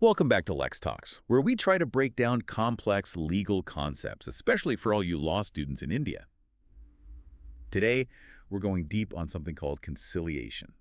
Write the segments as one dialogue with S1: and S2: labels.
S1: Welcome back to LexTalks, where we try to break down complex legal concepts, especially for all you law students in India. Today, we're going deep on something called conciliation.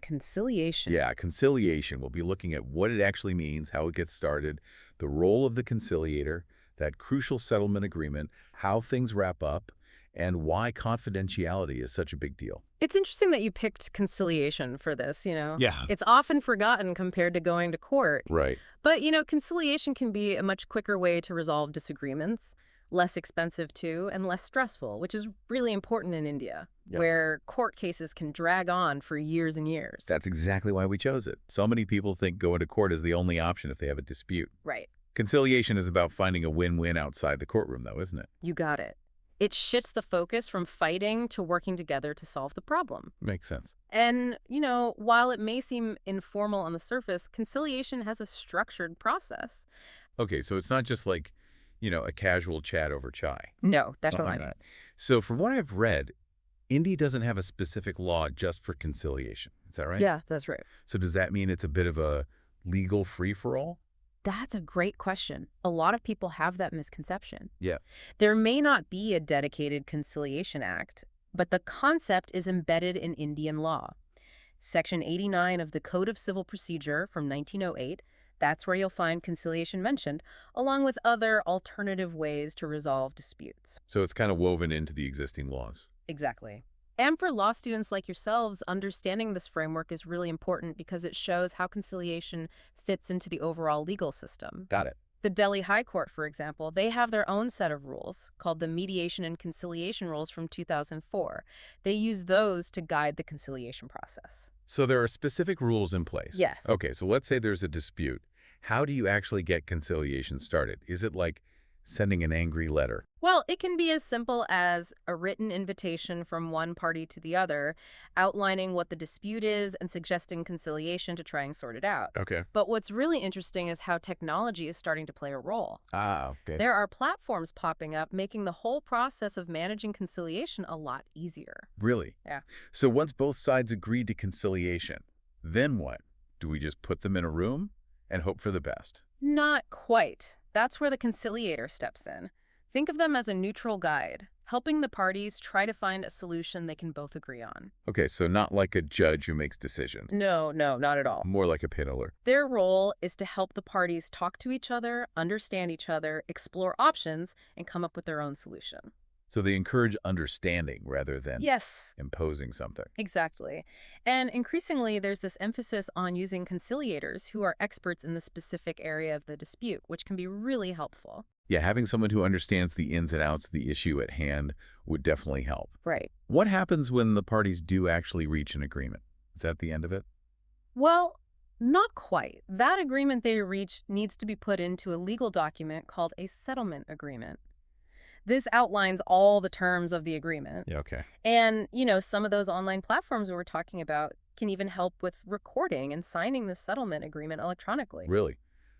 S2: Conciliation.
S1: Yeah, conciliation. We'll be looking at what it actually means, how it gets started, the role of the conciliator, that crucial settlement agreement, how things wrap up, and why confidentiality is such a big deal.
S2: It's interesting that you picked conciliation for this.
S1: Yeah.
S2: It's often forgotten compared to going to court.
S1: Right.
S2: But conciliation can be a much quicker way to resolve disagreements, less expensive too, and less stressful, which is really important in India,
S1: Yep.
S2: where court cases can drag on for years and years.
S1: That's exactly why we chose it. So many people think going to court is the only option if they have a dispute.
S2: Right.
S1: Conciliation is about finding a win-win outside the courtroom, though, isn't it?
S2: You got it. It shifts the focus from fighting to working together to solve the problem.
S1: Makes sense.
S2: And while it may seem informal on the surface, conciliation has a structured process.
S1: Okay, so it's not just like, a casual chat over chai.
S2: No, definitely
S1: Uh-huh.
S2: not.
S1: So from what I've read, India doesn't have a specific law just for conciliation. Is that right?
S2: Yeah, that's right.
S1: So does that mean it's a bit of a legal free-for-all?
S2: That's a great question. A lot of people have that misconception.
S1: Yeah.
S2: There may not be a dedicated Conciliation Act, but the concept is embedded in Indian law. Section 89 of the Code of Civil Procedure from 1908, that's where you'll find conciliation mentioned, along with other alternative ways to resolve disputes.
S1: So it's kind of woven into the existing laws.
S2: Exactly. And for law students like yourselves, understanding this framework is really important because it shows how conciliation fits into the overall legal system.
S1: Got it.
S2: The Delhi High Court, for example, they have their own set of rules called the Mediation and Conciliation Rules from 2004. They use those to guide the conciliation process.
S1: So there are specific rules in place.
S2: Yes.
S1: Okay, so let's say there's a dispute. How do you actually get conciliation started? Is it like sending an angry letter?
S2: Well, it can be as simple as a written invitation from one party to the other, outlining what the dispute is and suggesting conciliation to try and sort it out.
S1: Okay.
S2: But what's really interesting is how technology is starting to play a role.
S1: Ah, okay.
S2: There are platforms popping up, making the whole process of managing conciliation a lot easier.
S1: Really?
S2: Yeah.
S1: So once both sides agree to conciliation, then what? Do we just put them in a room and hope for the best?
S2: Not quite. That's where the conciliator steps in. Think of them as a neutral guide, helping the parties try to find a solution they can both agree on.
S1: Okay, so not like a judge who makes decisions.
S2: No, not at all.
S1: More like a paneler.
S2: Their role is to help the parties talk to each other, understand each other, explore options, and come up with their own solution.
S1: So they encourage understanding rather than
S2: Yes,
S1: imposing something.
S2: exactly. And increasingly, there's this emphasis on using conciliators who are experts in the specific area of the dispute, which can be really helpful.
S1: Yeah, having someone who understands the ins and outs of the issue at hand would definitely help.
S2: Right.
S1: What happens when the parties do actually reach an agreement? Is that the end of it?
S2: Well, not quite. That agreement they reach needs to be put into a legal document called a settlement agreement. This outlines all the terms of the agreement.
S1: Yeah, okay.
S2: And some of those online platforms we were talking about can even help with recording and signing the settlement agreement electronically.
S1: Really?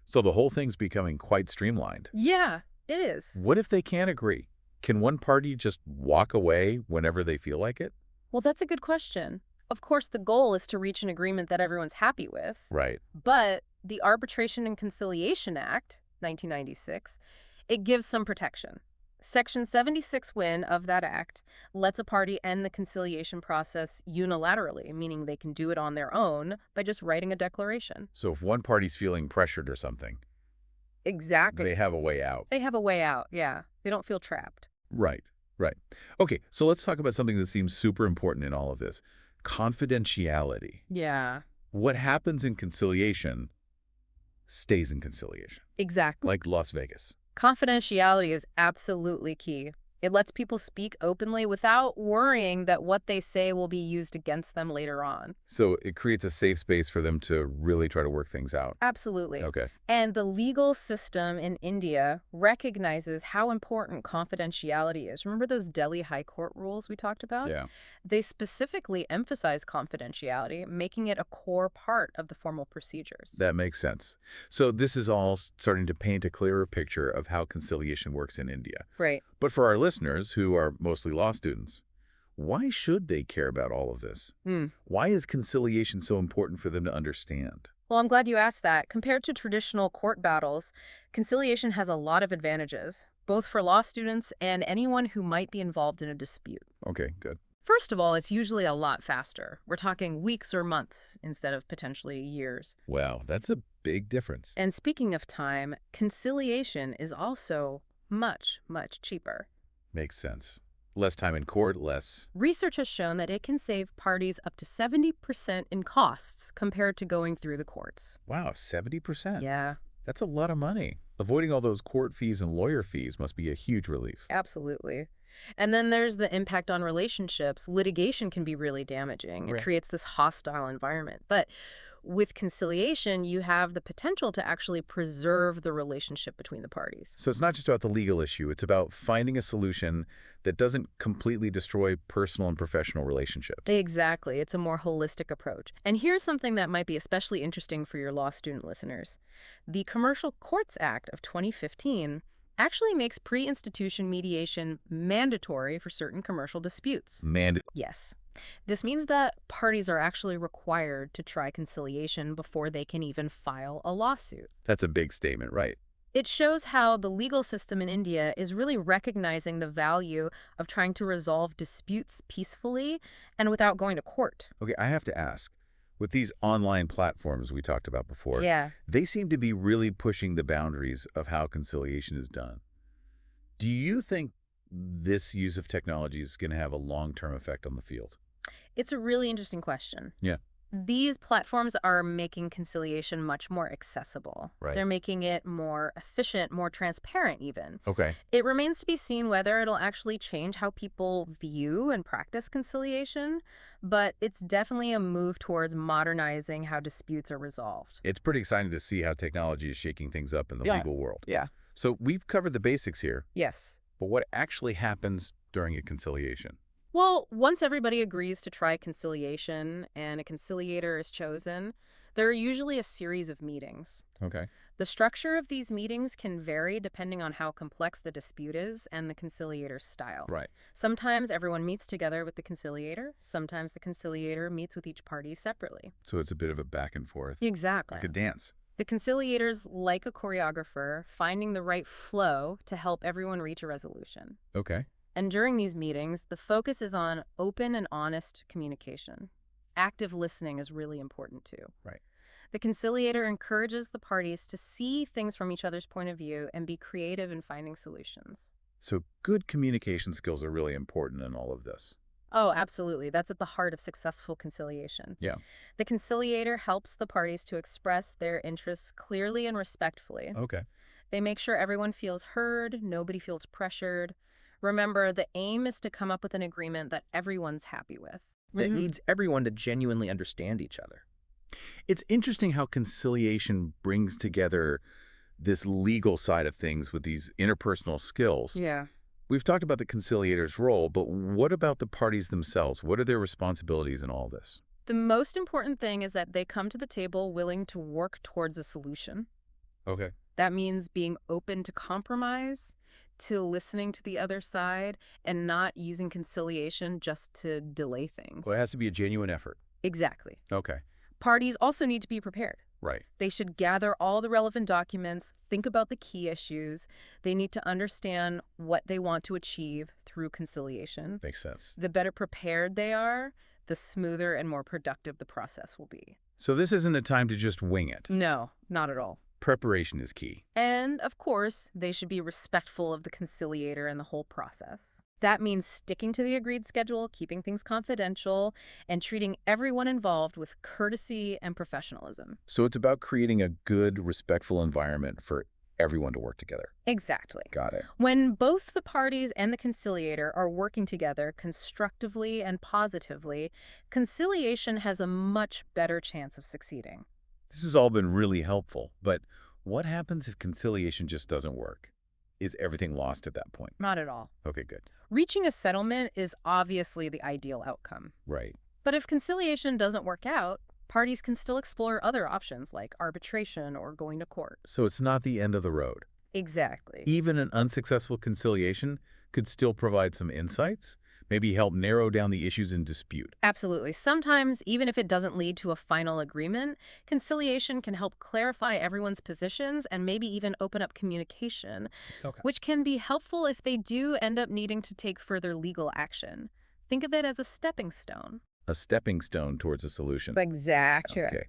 S1: So the whole thing's becoming quite streamlined.
S2: Yeah, it is.
S1: What if they can't agree? Can one party just walk away whenever they feel like it?
S2: Well, that's a good question. Of course, the goal is to reach an agreement that everyone's happy with.
S1: Right.
S2: But the Arbitration and Conciliation Act, 1996, it gives some protection. Section 76(1) of that act lets a party end the conciliation process unilaterally, meaning they can do it on their own by just writing a declaration.
S1: So if one party's feeling pressured or something,
S2: Exactly.
S1: they have a way out.
S2: They have a way out, yeah. They don't feel trapped.
S1: Right, right. Okay, so let's talk about something that seems super important in all of this. Confidentiality.
S2: Yeah,
S1: What happens in conciliation stays in conciliation,
S2: exactly.
S1: like Las Vegas.
S2: Confidentiality is absolutely key. It lets people speak openly without worrying that what they say will be used against them later on.
S1: So it creates a safe space for them to really try to work things out.
S2: Absolutely.
S1: Okay.
S2: And the legal system in India recognizes how important confidentiality is. Remember those Delhi High Court rules we talked about?
S1: Yeah.
S2: They specifically emphasize confidentiality, making it a core part of the formal procedures.
S1: That makes sense. So this is all starting to paint a clearer picture of how conciliation works in India.
S2: Right.
S1: But for our listeners, who are mostly law students, why should they care about all of this? Why is conciliation so important for them to understand?
S2: Well, I'm glad you asked that. Compared to traditional court battles, conciliation has a lot of advantages, both for law students and anyone who might be involved in a dispute.
S1: Okay, good.
S2: First of all, it's usually a lot faster. We're talking weeks or months instead of potentially years.
S1: Wow, that's a big difference.
S2: And speaking of time, conciliation is also much, much cheaper.
S1: Makes sense. Less time in court, less.
S2: Research has shown that it can save parties up to 70% in costs compared to going through the courts.
S1: Wow, 70%.
S2: Yeah,
S1: That's a lot of money. Avoiding all those court fees and lawyer fees must be a huge relief.
S2: absolutely. And then there's the impact on relationships. Litigation can be really damaging. It
S1: Right.
S2: creates this hostile environment. But with conciliation, you have the potential to actually preserve the relationship between the parties.
S1: So it's not just about the legal issue, it's about finding a solution that doesn't completely destroy personal and professional relationships.
S2: Exactly. It's a more holistic approach. And here's something that might be especially interesting for your law student listeners. The Commercial Courts Act of 2015 actually makes pre-institution mediation mandatory for certain commercial disputes. Yes. This means that parties are actually required to try conciliation before they can even file a lawsuit.
S1: That's a big statement, right?
S2: It shows how the legal system in India is really recognizing the value of trying to resolve disputes peacefully and without going to court.
S1: Okay, I have to ask, with these online platforms we talked about before,
S2: Yeah.
S1: they seem to be really pushing the boundaries of how conciliation is done. Do you think this use of technology is going to have a long-term effect on the field?
S2: It's a really interesting question.
S1: Yeah.
S2: These platforms are making conciliation much more accessible.
S1: Right.
S2: They're making it more efficient, more transparent even.
S1: Okay.
S2: It remains to be seen whether it'll actually change how people view and practice conciliation, but it's definitely a move towards modernizing how disputes are resolved.
S1: It's pretty exciting to see how technology is shaking things up in the
S2: Yeah.
S1: legal world.
S2: Yeah.
S1: So we've covered the basics here,
S2: Yes.
S1: but what actually happens during a conciliation?
S2: Well, once everybody agrees to try conciliation and a conciliator is chosen, there are usually a series of meetings.
S1: Okay.
S2: The structure of these meetings can vary depending on how complex the dispute is and the conciliator's style.
S1: Right.
S2: Sometimes everyone meets together with the conciliator. Sometimes the conciliator meets with each party separately.
S1: So it's a bit of a back and forth,
S2: Exactly.
S1: like a dance.
S2: The conciliator's like a choreographer, finding the right flow to help everyone reach a resolution.
S1: Okay.
S2: And during these meetings, the focus is on open and honest communication. Active listening is really important too.
S1: Right.
S2: The conciliator encourages the parties to see things from each other's point of view and be creative in finding solutions.
S1: So good communication skills are really important in all of this.
S2: Oh, absolutely. That's at the heart of successful conciliation.
S1: Yeah.
S2: The conciliator helps the parties to express their interests clearly and respectfully.
S1: Okay.
S2: They make sure everyone feels heard, nobody feels pressured. Remember, the aim is to come up with an agreement that everyone's happy with.
S3: That needs everyone to genuinely understand each other.
S1: It's interesting how conciliation brings together this legal side of things with these interpersonal skills.
S2: Yeah.
S1: We've talked about the conciliator's role, but what about the parties themselves? What are their responsibilities in all this?
S2: The most important thing is that they come to the table willing to work towards a solution.
S1: Okay.
S2: That means being open to compromise, to listening to the other side, and not using conciliation just to delay things.
S1: Well, it has to be a genuine effort.
S2: Exactly.
S1: Okay.
S2: Parties also need to be prepared.
S1: Right.
S2: They should gather all the relevant documents, think about the key issues. They need to understand what they want to achieve through conciliation.
S1: Makes sense.
S2: The better prepared they are, the smoother and more productive the process will be.
S1: So this isn't a time to just wing it.
S2: No, not at all.
S1: Preparation is key.
S2: And, of course, they should be respectful of the conciliator and the whole process. That means sticking to the agreed schedule, keeping things confidential, and treating everyone involved with courtesy and professionalism.
S1: So it's about creating a good, respectful environment for everyone to work together.
S2: Exactly.
S1: Got it.
S2: When both the parties and the conciliator are working together constructively and positively, conciliation has a much better chance of succeeding.
S1: This has all been really helpful, but what happens if conciliation just doesn't work? Is everything lost at that point?
S2: Not at all.
S1: Okay, good.
S2: Reaching a settlement is obviously the ideal outcome.
S1: Right.
S2: But if conciliation doesn't work out, parties can still explore other options like arbitration or going to court.
S1: So it's not the end of the road.
S2: Exactly.
S1: Even an unsuccessful conciliation could still provide some insights, maybe help narrow down the issues in dispute.
S2: Absolutely. Sometimes, even if it doesn't lead to a final agreement, conciliation can help clarify everyone's positions and maybe even open up communication,
S1: Okay.
S2: which can be helpful if they do end up needing to take further legal action. Think of it as a stepping stone.
S1: A stepping stone towards a solution.
S2: Exactly.
S1: Okay.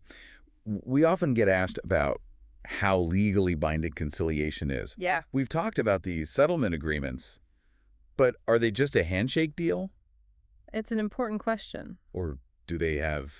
S1: We often get asked about how legally binding conciliation is.
S2: Yeah.
S1: We've talked about these settlement agreements, but are they just a handshake deal?
S2: It's an important question.
S1: Or do they have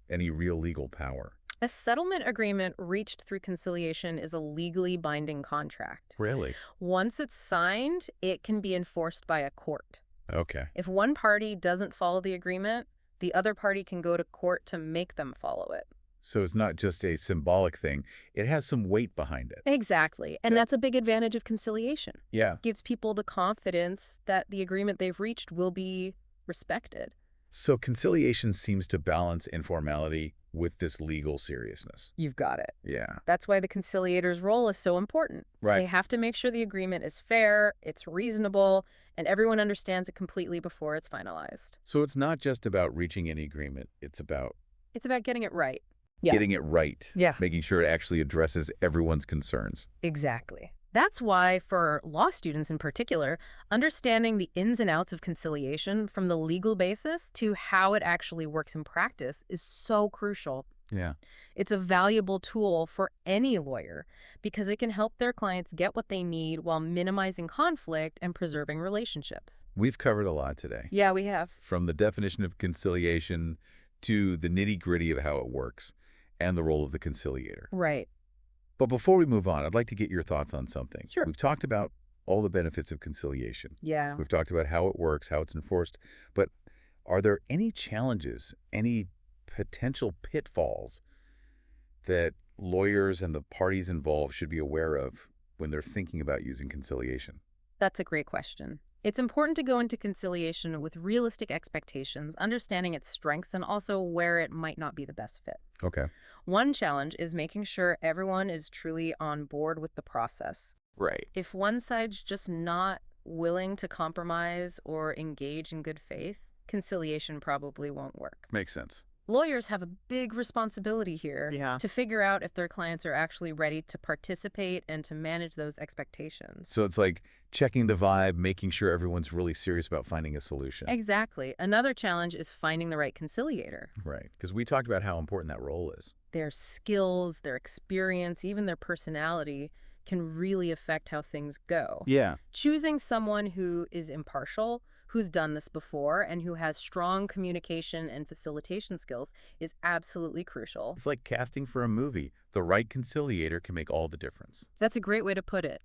S1: any real legal power?
S2: A settlement agreement reached through conciliation is a legally binding contract.
S1: Really?
S2: Once it's signed, it can be enforced by a court.
S1: Okay.
S2: If one party doesn't follow the agreement, the other party can go to court to make them follow it.
S1: So it's not just a symbolic thing. It has some weight behind it.
S2: Exactly. And
S1: Yeah.
S2: that's a big advantage of conciliation.
S1: Yeah.
S2: Gives people the confidence that the agreement they've reached will be respected.
S1: So conciliation seems to balance informality with this legal seriousness.
S2: You've got it.
S1: Yeah.
S2: That's why the conciliator's role is so important.
S1: Right.
S2: They have to make sure the agreement is fair, it's reasonable, and everyone understands it completely before it's finalized.
S1: So it's not just about reaching any agreement. It's about
S2: It's about getting it right. Yeah.
S1: getting it right.
S2: Yeah.
S1: Making sure it actually addresses everyone's concerns.
S2: Exactly. That's why, for law students in particular, understanding the ins and outs of conciliation from the legal basis to how it actually works in practice is so crucial.
S1: Yeah.
S2: It's a valuable tool for any lawyer because it can help their clients get what they need while minimizing conflict and preserving relationships.
S1: We've covered a lot today.
S2: Yeah, we have.
S1: From the definition of conciliation to the nitty-gritty of how it works and the role of the conciliator.
S2: Right.
S1: But before we move on, I'd like to get your thoughts on something.
S2: Sure.
S1: We've talked about all the benefits of conciliation.
S2: Yeah.
S1: We've talked about how it works, how it's enforced. But are there any challenges, any potential pitfalls that lawyers and the parties involved should be aware of when they're thinking about using conciliation?
S2: That's a great question. It's important to go into conciliation with realistic expectations, understanding its strengths and also where it might not be the best fit.
S1: Okay.
S2: One challenge is making sure everyone is truly on board with the process.
S1: Right.
S2: If one side's just not willing to compromise or engage in good faith, conciliation probably won't work.
S1: Makes sense.
S2: Lawyers have a big responsibility here to figure out if their clients are actually ready to participate and to manage those expectations.
S1: So it's like checking the vibe, making sure everyone's really serious about finding a solution.
S2: Exactly. Another challenge is finding the right conciliator.
S1: Right. Because we talked about how important that role is.
S2: Their skills, their experience, even their personality can really affect how things go.
S1: Yeah.
S2: Choosing someone who is impartial, who's done this before, and who has strong communication and facilitation skills is absolutely crucial.
S1: It's like casting for a movie. The right conciliator can make all the difference.
S2: That's a great way to put it.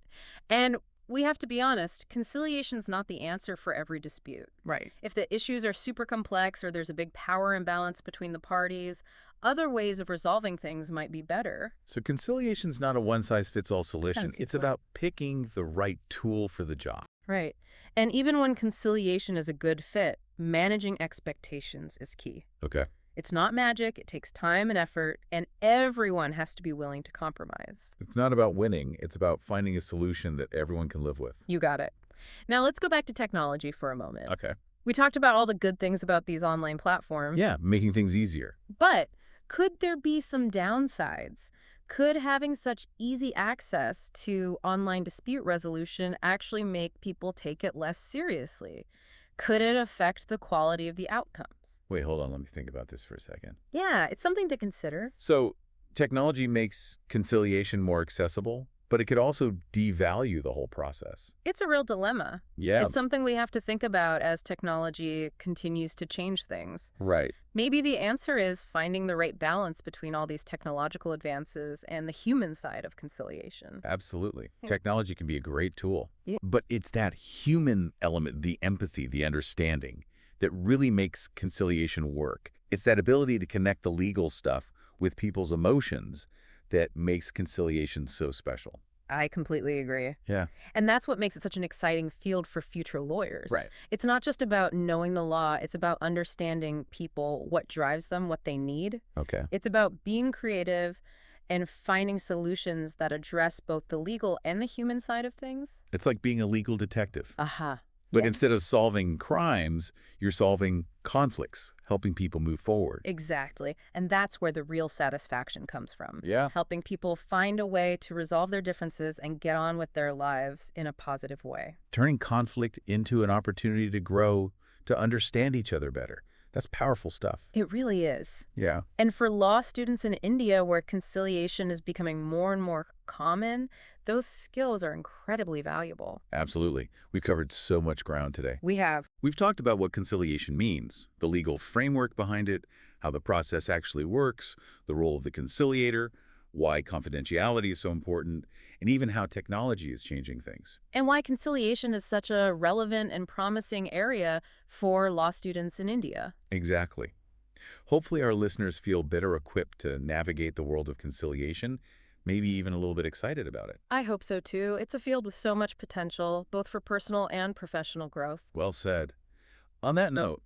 S2: And we have to be honest, conciliation's not the answer for every dispute.
S3: Right.
S2: If the issues are super complex or there's a big power imbalance between the parties, other ways of resolving things might be better.
S1: So conciliation's not a one-size-fits-all solution.
S2: Fancy
S1: It's
S2: foot.
S1: about picking the right tool for the job.
S2: Right. And even when conciliation is a good fit, managing expectations is key.
S1: Okay.
S2: It's not magic, it takes time and effort, and everyone has to be willing to compromise.
S1: It's not about winning. It's about finding a solution that everyone can live with.
S2: You got it. Now let's go back to technology for a moment.
S1: Okay.
S2: We talked about all the good things about these online platforms.
S1: Yeah, making things easier.
S2: But could there be some downsides? Could having such easy access to online dispute resolution actually make people take it less seriously? Could it affect the quality of the outcomes?
S1: Wait, hold on. Let me think about this for a second.
S2: Yeah, it's something to consider.
S1: So technology makes conciliation more accessible, but it could also devalue the whole process.
S2: It's a real dilemma.
S1: Yeah.
S2: It's something we have to think about as technology continues to change things.
S1: Right.
S2: Maybe the answer is finding the right balance between all these technological advances and the human side of conciliation.
S1: Absolutely.
S2: Yeah.
S1: Technology can be a great tool.
S2: Yeah.
S1: But it's that human element, the empathy, the understanding, that really makes conciliation work. It's that ability to connect the legal stuff with people's emotions that makes conciliation so special.
S2: I completely agree.
S1: Yeah.
S2: And that's what makes it such an exciting field for future lawyers.
S1: Right.
S2: It's not just about knowing the law, it's about understanding people, what drives them, what they need.
S1: Okay.
S2: It's about being creative and finding solutions that address both the legal and the human side of things.
S1: It's like being a legal detective.
S2: Aha.
S1: But
S2: Yeah.
S1: instead of solving crimes, you're solving conflicts, helping people move forward.
S2: Exactly. And that's where the real satisfaction comes from.
S1: Yeah.
S2: Helping people find a way to resolve their differences and get on with their lives in a positive way.
S1: Turning conflict into an opportunity to grow, to understand each other better. That's powerful stuff.
S2: It really is.
S1: Yeah.
S2: And for law students in India, where conciliation is becoming more and more common, those skills are incredibly valuable.
S1: Absolutely. We've covered so much ground today.
S2: We have.
S1: We've talked about what conciliation means, the legal framework behind it, how the process actually works, the role of the conciliator, why confidentiality is so important, and even how technology is changing things.
S2: And why conciliation is such a relevant and promising area for law students in India.
S1: Exactly. Hopefully our listeners feel better equipped to navigate the world of conciliation, maybe even a little bit excited about it.
S2: I hope so too. It's a field with so much potential, both for personal and professional growth.
S1: Well said. On that note,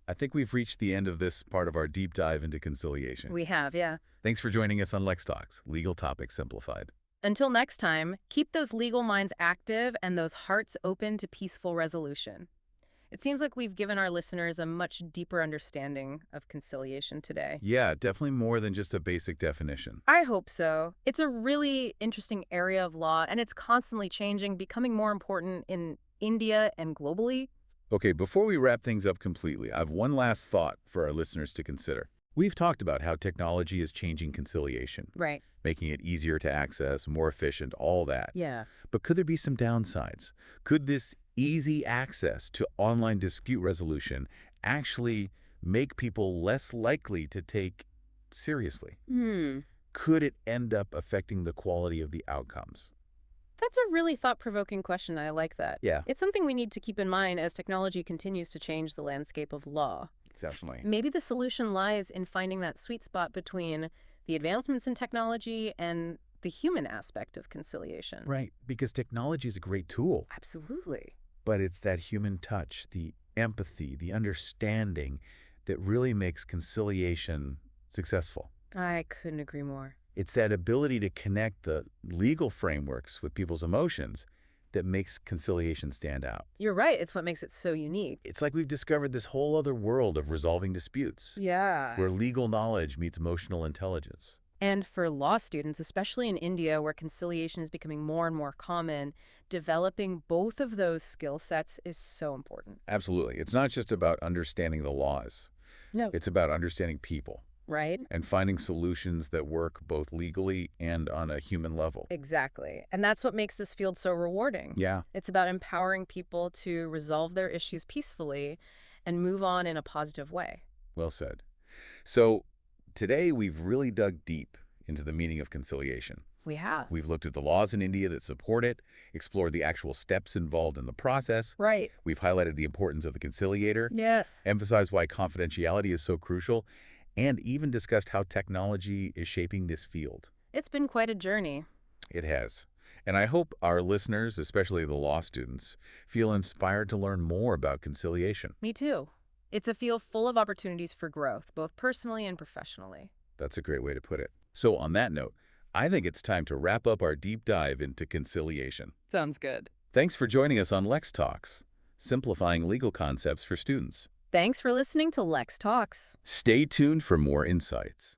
S1: I think we've reached the end of this part of our deep dive into conciliation.
S2: We have, yeah.
S1: Thanks for joining us on LexTalks, Legal Topics Simplified.
S2: Until next time, keep those legal minds active and those hearts open to peaceful resolution. It seems like we've given our listeners a much deeper understanding of conciliation today.
S1: Yeah, definitely more than just a basic definition.
S2: I hope so. It's a really interesting area of law, and it's constantly changing, becoming more important in India and globally.
S1: Okay, before we wrap things up completely, I have one last thought for our listeners to consider. We've talked about how technology is changing conciliation,
S2: Right.
S1: making it easier to access, more efficient, all that.
S2: Yeah.
S1: But could there be some downsides? Could this easy access to online dispute resolution actually make people less likely to take seriously? Could it end up affecting the quality of the outcomes?
S2: That's a really thought-provoking question. I like that.
S1: Yeah,
S2: It's something we need to keep in mind as technology continues to change the landscape of law.
S1: definitely.
S2: Maybe the solution lies in finding that sweet spot between the advancements in technology and the human aspect of conciliation.
S1: Right, because technology is a great tool,
S2: Absolutely.
S1: but it's that human touch, the empathy, the understanding that really makes conciliation successful.
S2: I couldn't agree more.
S1: It's that ability to connect the legal frameworks with people's emotions that makes conciliation stand out.
S2: You're right. It's what makes it so unique.
S1: It's like we've discovered this whole other world of resolving disputes,
S2: Yeah.
S1: where legal knowledge meets emotional intelligence.
S2: And for law students, especially in India, where conciliation is becoming more and more common, developing both of those skill sets is so important.
S1: Absolutely. It's not just about understanding the laws.
S2: No.
S1: It's about understanding people
S2: Right?
S1: and finding solutions that work both legally and on a human level.
S2: Exactly. And that's what makes this field so rewarding.
S1: Yeah,
S2: It's about empowering people to resolve their issues peacefully and move on in a positive way.
S1: well said. So today we've really dug deep into the meaning of conciliation.
S2: We have.
S1: We've looked at the laws in India that support it, explored the actual steps involved in the process.
S2: Right.
S1: We've highlighted the importance of the conciliator,
S2: Yes.
S1: emphasized why confidentiality is so crucial, and even discussed how technology is shaping this field.
S2: It's been quite a journey.
S1: It has. And I hope our listeners, especially the law students, feel inspired to learn more about conciliation.
S2: Me too. It's a field full of opportunities for growth, both personally and professionally.
S1: That's a great way to put it. So on that note, I think it's time to wrap up our deep dive into conciliation.
S2: Sounds good.
S1: Thanks for joining us on LexTalks, simplifying legal concepts for students.
S2: Thanks for listening to LexTalks.
S1: Stay tuned for more insights.